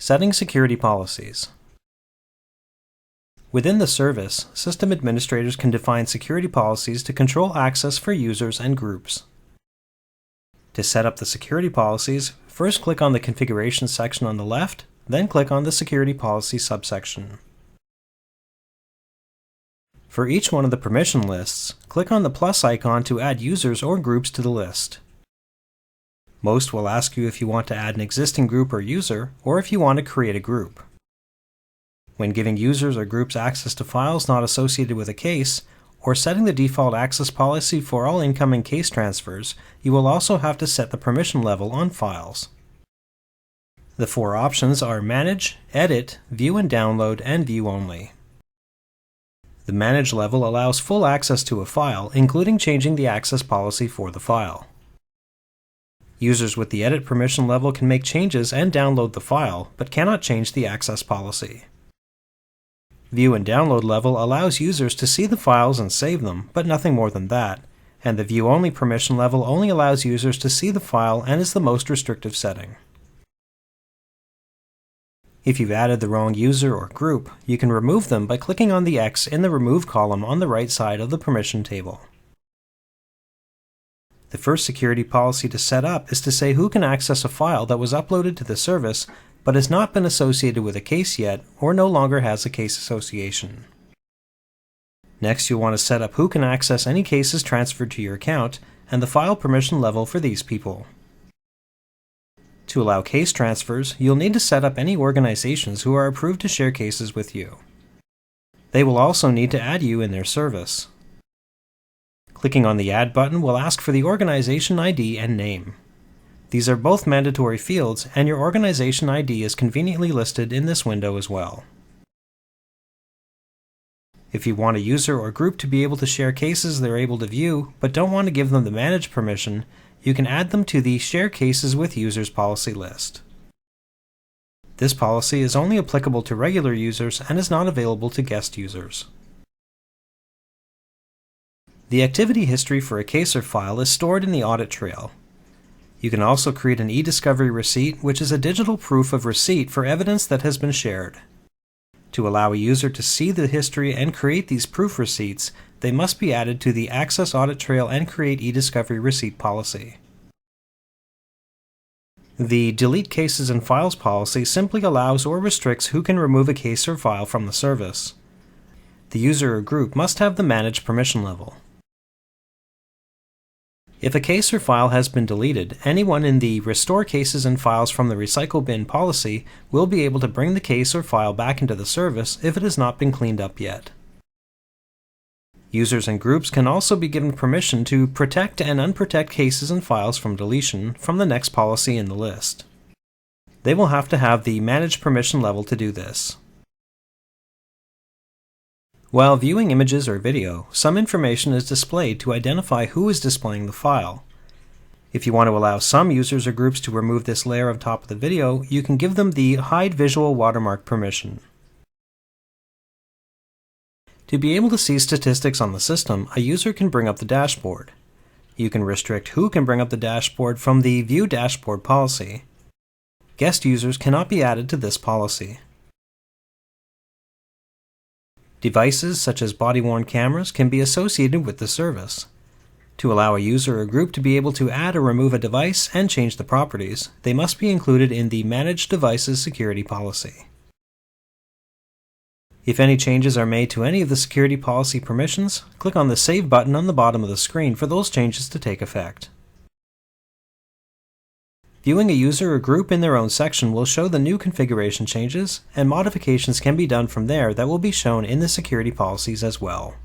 Setting security policies. Within the service, system administrators can define security policies to control access for users and groups. To set up the security policies, first click on the Configuration section on the left, then click on the Security Policy subsection. For each one of the permission lists, click on the plus icon to add users or groups to the list. Most will ask you if you want to add an existing group or user, or if you want to create a group. When giving users or groups access to files not associated with a case, or setting the default access policy for all incoming case transfers, you will also have to set the permission level on files. The four options are Manage, Edit, View and Download, and View Only. The Manage level allows full access to a file, including changing the access policy for the file. Users with the Edit permission level can make changes and download the file, but cannot change the access policy. View and Download level allows users to see the files and save them, but nothing more than that, and the View Only permission level only allows users to see the file and is the most restrictive setting. If you've added the wrong user or group, you can remove them by clicking on the X in the Remove column on the right side of the permission table. The first security policy to set up is to say who can access a file that was uploaded to the service but has not been associated with a case yet or no longer has a case association. Next, you'll want to set up who can access any cases transferred to your account and the file permission level for these people. To allow case transfers, you'll need to set up any organizations who are approved to share cases with you. They will also need to add you in their service. Clicking on the Add button will ask for the organization ID and name. These are both mandatory fields, and your organization ID is conveniently listed in this window as well. If you want a user or group to be able to share cases they're able to view, but don't want to give them the Manage permission, you can add them to the Share Cases with Users policy list. This policy is only applicable to regular users and is not available to guest users. The activity history for a case or file is stored in the audit trail. You can also create an e-discovery receipt, which is a digital proof of receipt for evidence that has been shared. To allow a user to see the history and create these proof receipts, they must be added to the Access Audit Trail and Create e-discovery receipt policy. The Delete Cases and Files policy simply allows or restricts who can remove a case or file from the service. The user or group must have the Manage permission level. If a case or file has been deleted, anyone in the Restore Cases and Files from the Recycle Bin policy will be able to bring the case or file back into the service if it has not been cleaned up yet. Users and groups can also be given permission to protect and unprotect cases and files from deletion from the next policy in the list. They will have to have the Manage permission level to do this. While viewing images or video, some information is displayed to identify who is displaying the file. If you want to allow some users or groups to remove this layer on top of the video, you can give them the Hide Visual Watermark permission. To be able to see statistics on the system, a user can bring up the dashboard. You can restrict who can bring up the dashboard from the View Dashboard policy. Guest users cannot be added to this policy. Devices such as body-worn cameras can be associated with the service. To allow a user or group to be able to add or remove a device and change the properties, they must be included in the Manage Devices Security policy. If any changes are made to any of the security policy permissions, click on the Save button on the bottom of the screen for those changes to take effect. Viewing a user or group in their own section will show the new configuration changes, and modifications can be done from there that will be shown in the security policies as well.